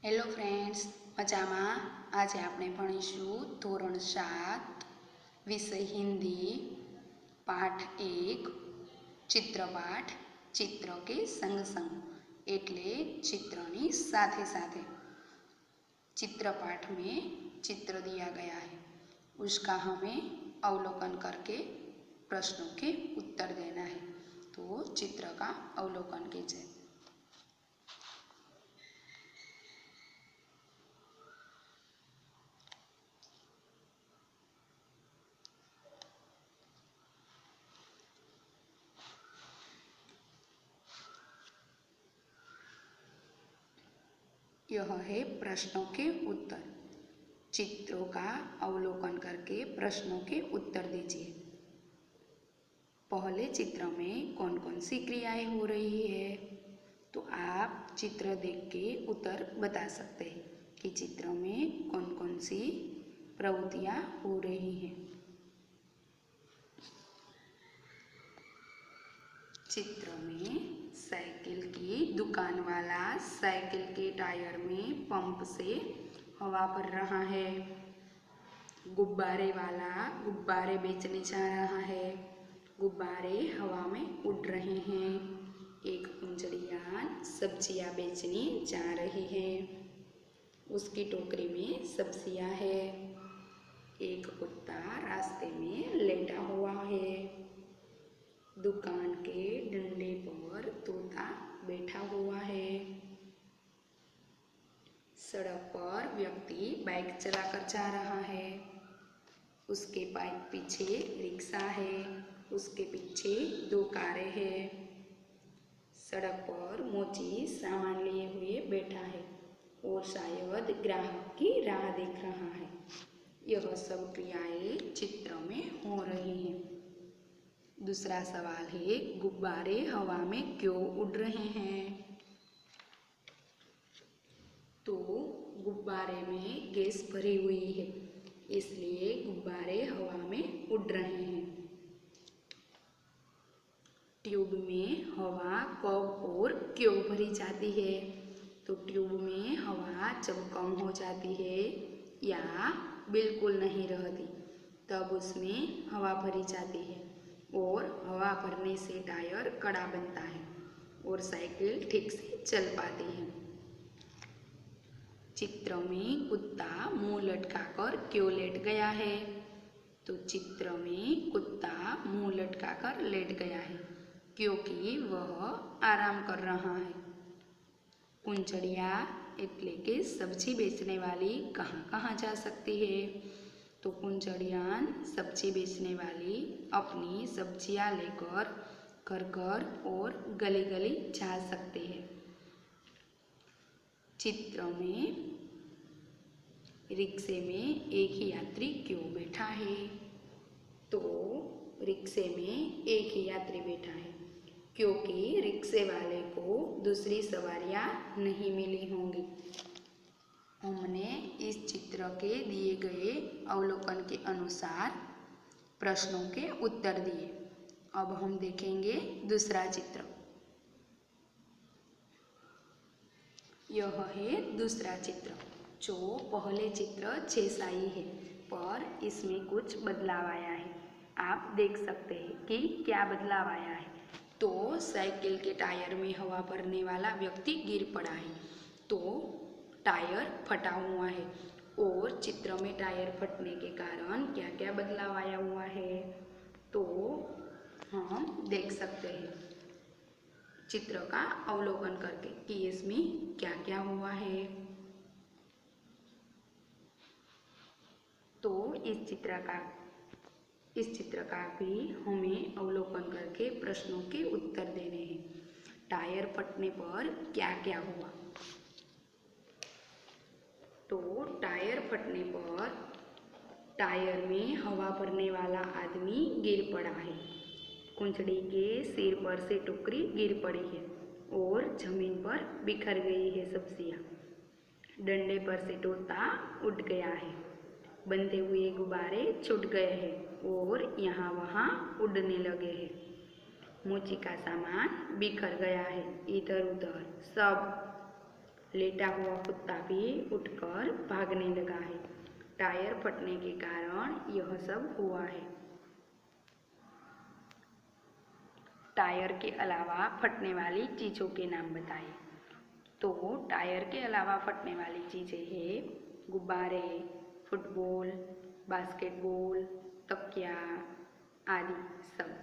Hello friends, મજામાં? આજે આપણે ભણીશું ધોરણ 7 વિષય હિન્દી પાઠ 1 ચિત્રપાઠ चित्र के संग संग एटले चित्रनी साथे साथे। चित्रपाठ में चित्र दिया गया है, उसका हमें अवलोकन करके प्रश्नों के उत्तर देना है। तो चित्र का अवलोकन कीजिए। यह है प्रश्नों के उत्तर। चित्रों का अवलोकन करके प्रश्नों के उत्तर दीजिए। पहले चित्र में कौन कौन सी क्रियाएं हो रही है, तो आप चित्र देख के उत्तर बता सकते हैं कि चित्र में कौन कौन सी प्रवृत्तियां हो रही हैं। चित्र में साइकिल की दुकान वाला साइकिल के टायर में पंप से हवा भर रहा है। गुब्बारे वाला गुब्बारे बेचने जा रहा है। गुब्बारे हवा में उड़ रहे हैं। एक कुंजड़ियान सब्जियां बेचने जा रही है, उसकी टोकरी में सब्जियां है। एक कुत्ता रास्ते में लेटा हुआ है। दुकान के डंडे पर तोता बैठा हुआ है। सड़क पर व्यक्ति बाइक चलाकर जा रहा है। उसके बाइक पीछे रिक्शा है। उसके पीछे 2 कारें हैं। सड़क पर मोची सामान लिए हुए बैठा है और शायद ग्राहक की राह देख रहा है। यह सब क्रियाएं चित्र में हो रही हैं। दूसरा सवाल है, गुब्बारे हवा में क्यों उड़ रहे हैं? तो गुब्बारे में गैस भरी हुई है, इसलिए गुब्बारे हवा में उड़ रहे हैं। ट्यूब में हवा कब और क्यों भरी जाती है? तो ट्यूब में हवा जब कम हो जाती है या बिल्कुल नहीं रहती, तब उसमें हवा भरी जाती है और हवा भरने से टायर कड़ा बनता है और साइकिल ठीक से चल पाती है। चित्र में कुत्ता मुंह लटकाकर क्यों लेट गया है? तो चित्र में कुत्ता मुंह लटकाकर लेट गया है क्योंकि वह आराम कर रहा है। कुंजड़िया एटले के सब्जी बेचने वाली कहाँ कहाँ जा सकती है? तो कुंजड़ियान सब्जी बेचने वाली अपनी सब्जियां लेकर घर घर और गली गली जा सकती है। चित्र में रिक्शे में एक ही यात्री क्यों बैठा है? तो रिक्शे में एक ही यात्री बैठा है क्योंकि रिक्शे वाले को दूसरी सवारियां नहीं मिली होंगी। हमने इस चित्र के दिए गए अवलोकन के अनुसार प्रश्नों के उत्तर दिए। अब हम देखेंगे दूसरा चित्र। यह है दूसरा चित्र, जो पहले चित्र जैसा ही है, पर इसमें कुछ बदलाव आया है। आप देख सकते हैं कि क्या बदलाव आया है। तो साइकिल के टायर में हवा भरने वाला व्यक्ति गिर पड़ा है, तो टायर फटा हुआ है। और चित्र में टायर फटने के कारण क्या क्या बदलाव आया हुआ है, तो हम देख सकते हैं चित्र का अवलोकन करके कि इसमें क्या क्या हुआ है। तो इस चित्र का भी हमें अवलोकन करके प्रश्नों के उत्तर देने हैं। टायर फटने पर क्या क्या हुआ? तो टायर फटने पर टायर में हवा भरने वाला आदमी गिर पड़ा है। कुंजड़ी के सिर पर से टोकरी गिर पड़ी है और जमीन पर बिखर गई है सब्जियां। डंडे पर से तोता उड़ गया है। बंधे हुए गुब्बारे छूट गए हैं और यहाँ वहाँ उड़ने लगे हैं। मोची का सामान बिखर गया है इधर उधर सब। लेटा हुआ कुत्ता भी उठकर भागने लगा है। टायर फटने के कारण यह सब हुआ है। टायर के अलावा फटने वाली चीज़ों के नाम बताइए। तो टायर के अलावा फटने वाली चीज़ें हैं गुब्बारे, फुटबॉल, बास्केटबॉल, तकिया आदि सब।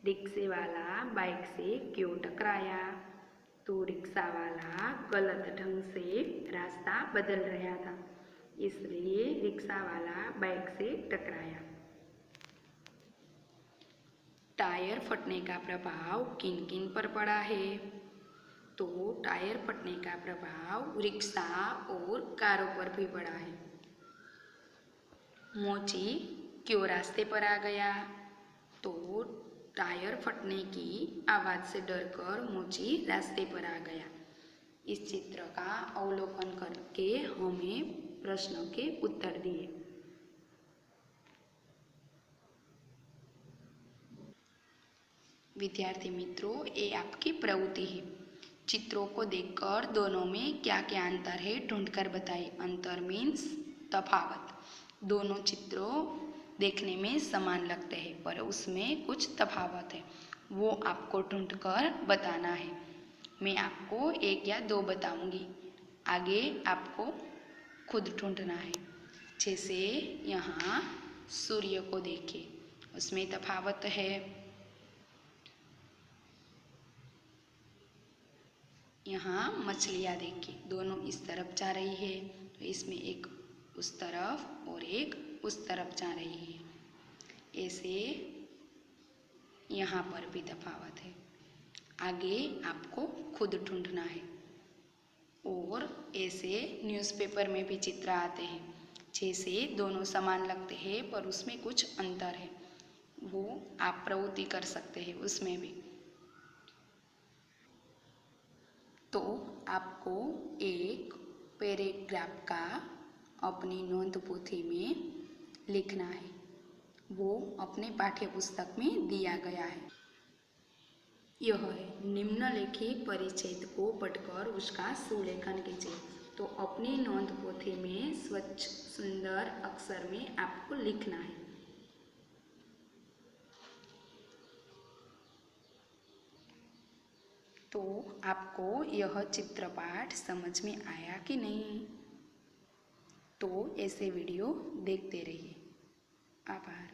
रिक्शे वाला बाइक से क्यों टकराया? तो रिक्शा वाला गलत ढंग से रास्ता बदल रहा था, इसलिए रिक्शा वाला बाइक से टकराया। टायर फटने का प्रभाव किन किन पर पड़ा है? तो टायर फटने का प्रभाव रिक्शा और कारों पर भी पड़ा है। मोची क्यों रास्ते पर आ गया? तो टायर फटने की आवाज़ से डरकर मोची रास्ते पर आ गया। इस चित्र का अवलोकन करके हमें प्रश्नों के उत्तर दिए। विद्यार्थी मित्रों, ये आपकी प्रवृत्ति है। चित्रों को देखकर दोनों में क्या क्या अंतर है ढूंढकर बताइए। अंतर मीन्स तफावत। दोनों चित्रों देखने में समान लगते हैं पर उसमें कुछ तफावत है, वो आपको ढूंढकर बताना है। मैं आपको 1 या 2 बताऊंगी, आगे आपको खुद ढूंढना है। जैसे यहाँ सूर्य को देखिए, उसमें तफावत है। यहाँ मछलियाँ देखिए, दोनों इस तरफ जा रही है, तो इसमें एक उस तरफ और एक उस तरफ जा रही है। ऐसे यहाँ पर भी तफावत है, आगे आपको खुद ढूंढना है। और ऐसे न्यूज़पेपर में भी चित्र आते हैं, जैसे दोनों समान लगते हैं पर उसमें कुछ अंतर है, वो आप प्रवृत्ति कर सकते हैं उसमें भी। तो आपको एक पैराग्राफ का अपनी नोट पोथी में लिखना है, वो अपने पाठ्य पुस्तक में दिया गया है। यह है निम्नलिखित परिच्छेद को पढ़कर उसका सुलेखन कीजिए। तो अपनी नोट पोथी में स्वच्छ सुंदर अक्षर में आपको लिखना है। तो आपको यह चित्रपाठ समझ में आया कि नहीं? तो ऐसे वीडियो देखते रहिए। आभार।